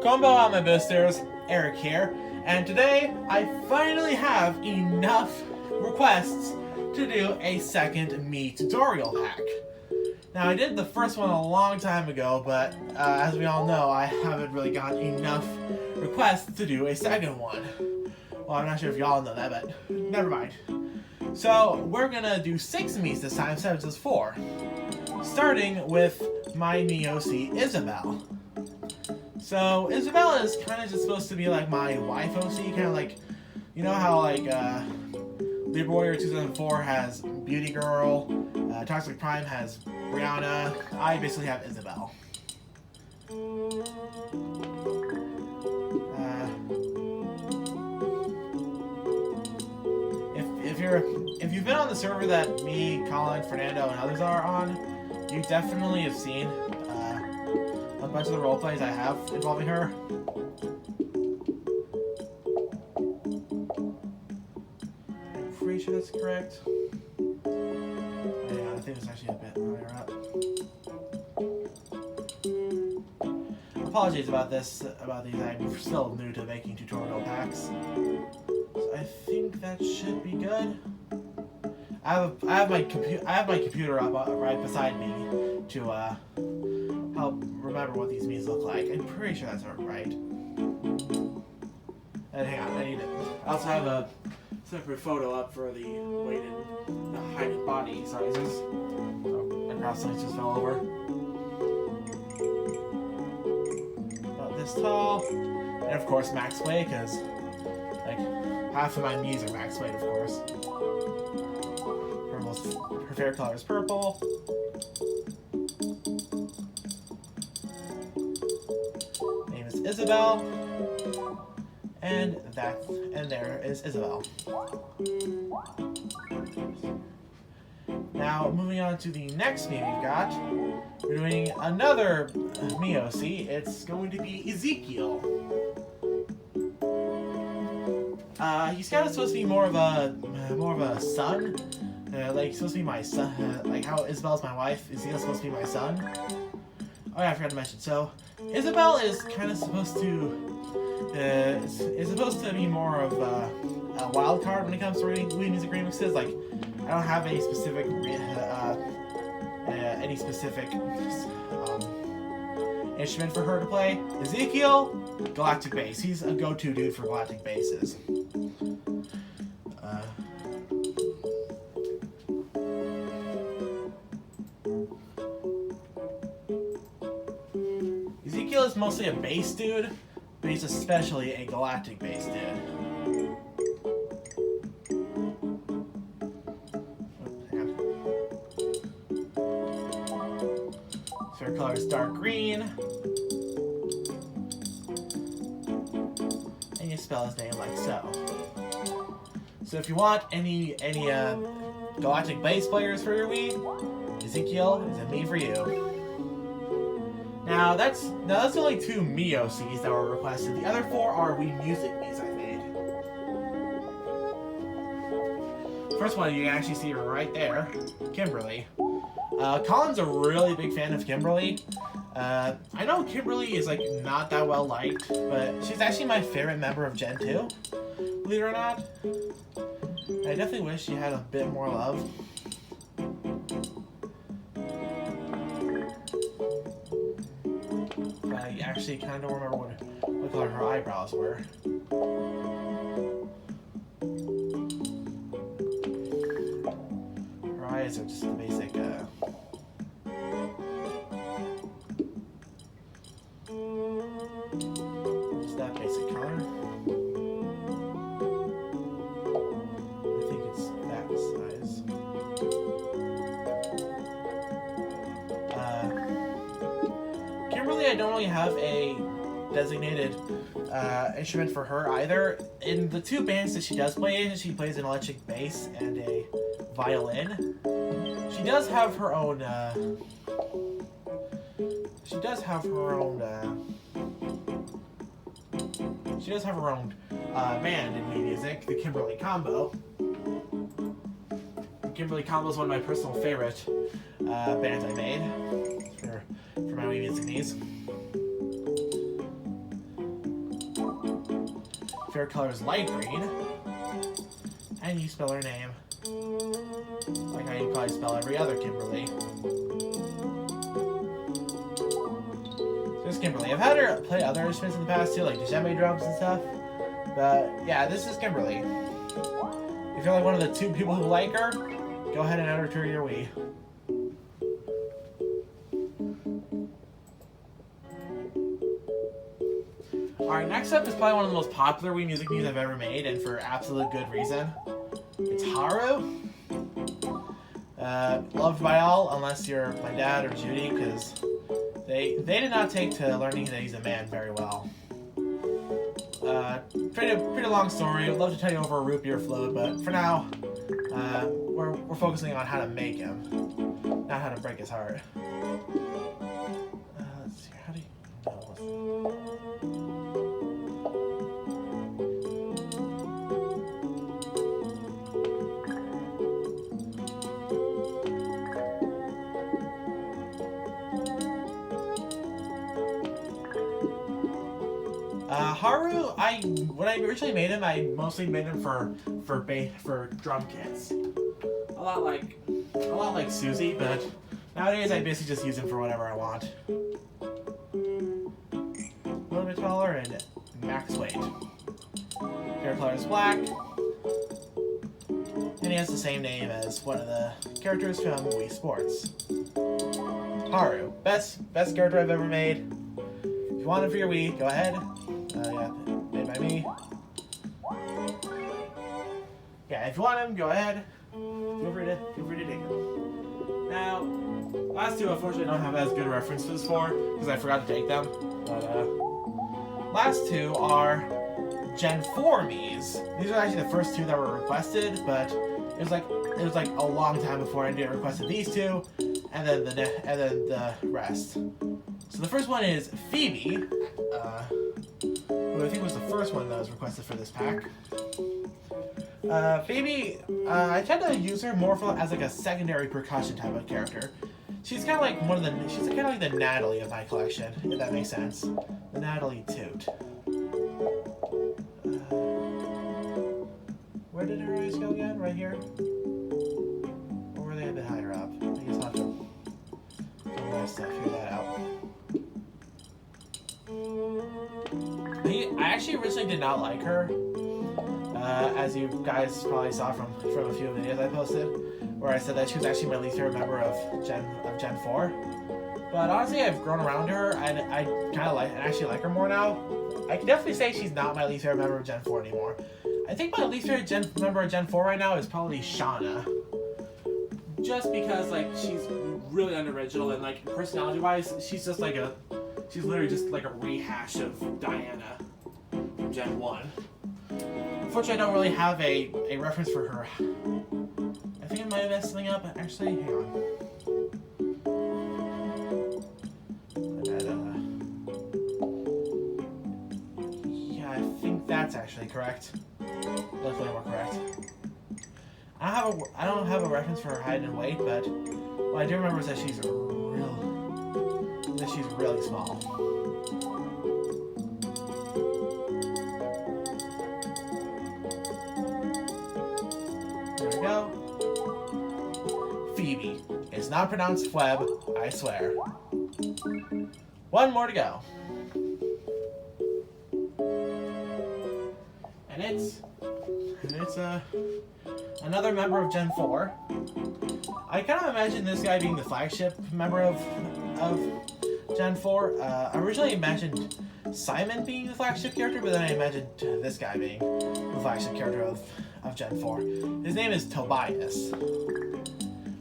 Combo on my boosters, Eric here, and today I finally have enough requests to do a second Mii Tutorial Pack. Now I did the first one a long time ago, but as we all know, I haven't really gotten enough requests to do a second one. Well, I'm not sure if y'all know that, but never mind. So we're gonna do 6 Miis this time instead of just 4. Starting with my Mii OC, Isabel. So Isabel is kind of just supposed to be like my wife OC, kind of like, you know how like Libra Warrior 2004 has Beauty Girl, Toxic Prime has Brianna. I basically have Isabel. If you've been on the server that me, Colin, Fernando, and others are on, you definitely have seen a bunch of the roleplays I have involving her. I'm pretty sure that's correct. Yeah, I think it's actually a bit higher up. Apologies about this, about these. I'm still new to making tutorial packs. So I think that should be good. I have my computer up right beside me to help remember what these Miis look like. I'm pretty sure that's right. And hang on, I need it. I also have a separate photo up for the weight and the height and body sizes. Oh, my cross lines just fell over. About this tall, and of course max weight, because like half of my Miis are max weight, of course. Her favorite color is purple. Name is Isabel. And there is Isabel. Now, moving on to the next Mii we've got, we're doing another Mii OC. It's going to be Ezekiel. He's kind of supposed to be more of a son. Like, he's supposed to be my son, like how Isabel's my wife, Ezekiel's supposed to be my son. Oh yeah, I forgot to mention. So, Isabel is kind of supposed to, is supposed to be more of a wild card when it comes to reading music remixes. Like, I don't have any specific, instrument for her to play. Ezekiel, galactic bass. He's a go-to dude for galactic basses. Ezekiel is mostly a bass dude, but he's especially a galactic bass dude. So her color is dark green. And you spell his name like so. So if you want any galactic bass players for your Mii, Ezekiel is a Mii for you. Now that's only 2 Mii OCs that were requested. The other 4 are Wii Music Miis I made. First one, you can actually see her right there, Kimberly. Colin's a really big fan of Kimberly. I know Kimberly is like not that well liked, but she's actually my favorite member of Gen 2, believe it or not. I definitely wish she had a bit more love. I actually kind of don't remember what color her eyebrows were. Her eyes are just the basic, just that basic color. I think it's that size. Kimberly, I don't really have a designated instrument for her either. In the 2 bands that she does play in, she plays an electric bass and a violin. She does have her own band in Mii Music, the Kimberly Combo. The Kimberly Combo is one of my personal favorite bands I made for my Mii Music Miis. Hair color is light green. And you spell her name like how you probably spell every other Kimberly. So this is Kimberly. I've had her play other instruments in the past too, like djembe drums and stuff. But yeah, this is Kimberly. If you're like one of the 2 people who like her, go ahead and add her to your Wii. Alright, next up is probably one of the most popular Wii music I've ever made, and for absolute good reason. It's Haru. Loved by all, unless you're my dad or Judy, because they did not take to learning that he's a man very well. Pretty long story. I'd love to tell you over a root beer float, but for now, we're focusing on how to make him, not how to break his heart. Let's see. How do you? Haru, when I originally made him, I mostly made him for drum kits. A lot like Susie, but nowadays I basically just use him for whatever I want. A little bit taller and max weight. Hair color is black, and he has the same name as one of the characters from Wii Sports. Haru, best character I've ever made. If you want him for your Wii, go ahead. Yeah, made by me. Yeah, if you want him, go ahead. Feel free to take him. Now, last 2 unfortunately don't have as good references for because I forgot to take them. But last 2 are Gen 4 Miis. These are actually the first 2 that were requested, but it was like a long time before I requested these 2, and then the rest. So the first one is Phoebe. Who I think was the first one that was requested for this pack. Phoebe, I tend to use her more as like a secondary percussion type of character. She's kind of like she's kind of like the Natalie of my collection, if that makes sense. The Natalie Toot. Where did her eyes go again? Right here? Or were they a bit higher up? I guess I'll have to figure that out. I actually originally did not like her, as you guys probably saw from a few videos I posted, where I said that she was actually my least favorite member of Gen 4. But honestly, I've grown around her, and I kind of actually like her more now. I can definitely say she's not my least favorite member of Gen 4 anymore. I think my least favorite member of Gen 4 right now is probably Shauna. Just because she's really unoriginal, and personality-wise, she's literally just like a rehash of Diana from Gen 1. Unfortunately, I don't really have a reference for her. I think I might have messed something up, but actually, hang on. Yeah, I think that's actually correct. Definitely more correct. I don't have a reference for her height and weight, but what I do remember is that she's really small. There we go. Phoebe. It's not pronounced Phoebe, I swear. 1 more to go. And it's another member of Gen 4. I kind of imagine this guy being the flagship member of Gen 4. I originally imagined Simon being the flagship character, but then I imagined this guy being the flagship character of Gen 4. His name is Tobias.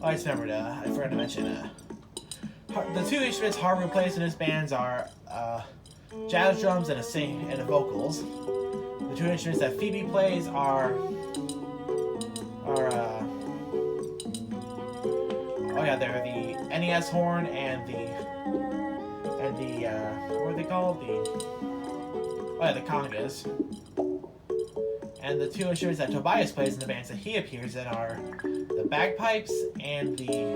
Oh, I forgot to mention, the 2 instruments Haru plays in his bands are jazz drums and a vocals. The 2 instruments that Phoebe plays are they're the NES horn and the what are they called? The congas. And the 2 instruments that Tobias plays in the bands that he appears in are the bagpipes and the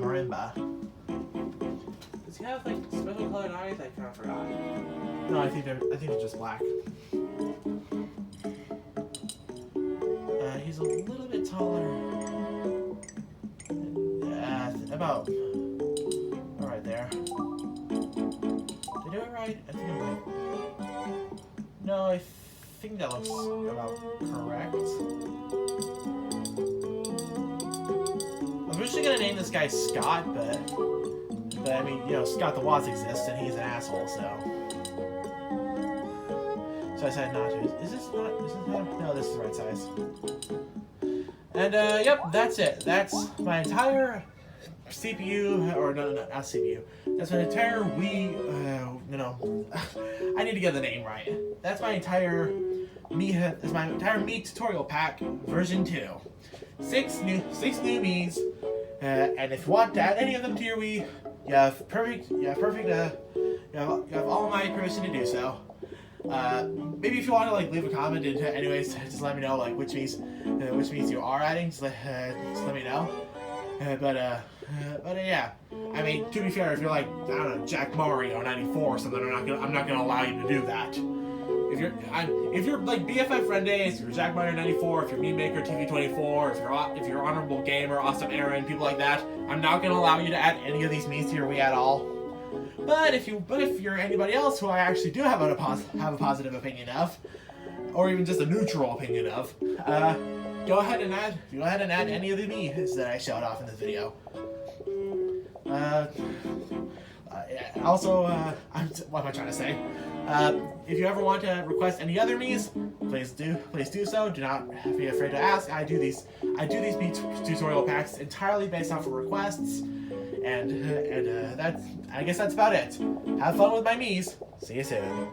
marimba. Does he have special colored eyes? I kind of forgot. No, I think they're just black. He's a little bit taller. About right there. Did I do it right? I think I'm right. No, I think that looks about correct. I was originally gonna name this guy Scott, but I mean, you know, Scott the Watts exists and he's an asshole, so I decided not to. Is this not? No, this is the right size. And yep, that's it. That's my entire CPU, or no, not CPU. That's my entire Wii. I need to get the name right. That's my entire Mii Tutorial Pack version 2. 6 new Miis, and if you want to add any of them to your Wii, you have all my permission to do so. Maybe if you want to like leave a comment, and anyways, just let me know like which Miis you are adding. Just let me know. But yeah, I mean, to be fair, if you're like, I don't know, Jack Mario 94 or something, I'm not gonna allow you to do that. If you're like BFF Friend Days, if you're Jack Mario 94, if you're Meme Maker TV 24, if you're Honorable Gamer, Awesome Aaron, people like that, I'm not gonna allow you to add any of these Miis to your Wii at all. But if you're anybody else who I actually do have a positive opinion of, or even just a neutral opinion of, go ahead and add any of the Miis that I showed off in this video. Also, what am I trying to say? If you ever want to request any other Miis, please do so. Do not be afraid to ask. I do these Mii tutorial packs entirely based off of requests, and I guess that's about it. Have fun with my Miis. See you soon.